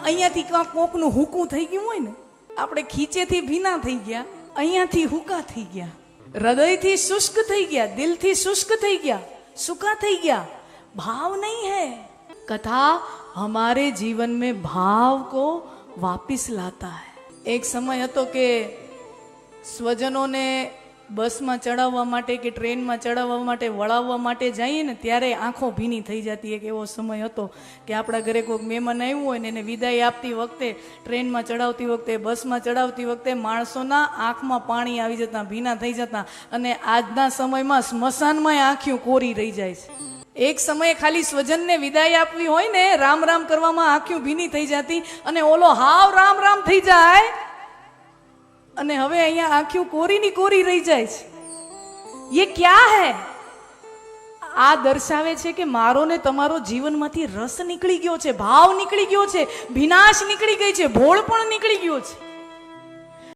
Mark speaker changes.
Speaker 1: અહીંયાથી કોકનું હુકું થઈ ગયું હોય ને, આપણે ખીચેથી ભીના થઈ ગયા, અહીંયાથી હુકા થઈ ગયા, હૃદયથી શુષ્ક થઈ ગયા, દિલથી શુષ્ક થઈ ગયા, सूखा થઈ ગયા. भाव नहीं है. कथा हमारे जीवन में भाव को वापिस लाता है. एक समय હતો કે સ્વજનોને બસમાં ચડાવવા માટે કે ટ્રેનમાં ચડાવવા માટે વળાવવા માટે જઈએ ને ત્યારે આંખો ભીની થઈ જતી. એક એવો સમય હતો કે આપણા ઘરે કોઈક મહેમાન આવ્યું હોય ને એને વિદાય આપતી વખતે, ટ્રેનમાં ચડાવતી વખતે, બસમાં ચડાવતી વખતે માણસોના આંખમાં પાણી આવી જતા, ભીના થઈ જતા. અને આજના સમયમાં સ્મશાનમાં આંખિયું કોરી રહી જાય છે. એક સમયે ખાલી સ્વજનને વિદાય આપવી હોય ને, રામ રામ કરવામાં આંખિયું ભીની થઈ જતી અને ઓલો હાવ રામ રામ થઈ જાય, અને હવે અહીંયા આંખિયું કોરીની કોરી રહી જાય છે. ये क्या है? આ દર્શાવે છે કે મારો ને તમારો જીવનમાંથી રસ નીકળી ગયો છે, ભાવ નીકળી ગયો છે, ભીનાશ નીકળી ગઈ છે, ભોળ પણ નીકળી ગયો છે.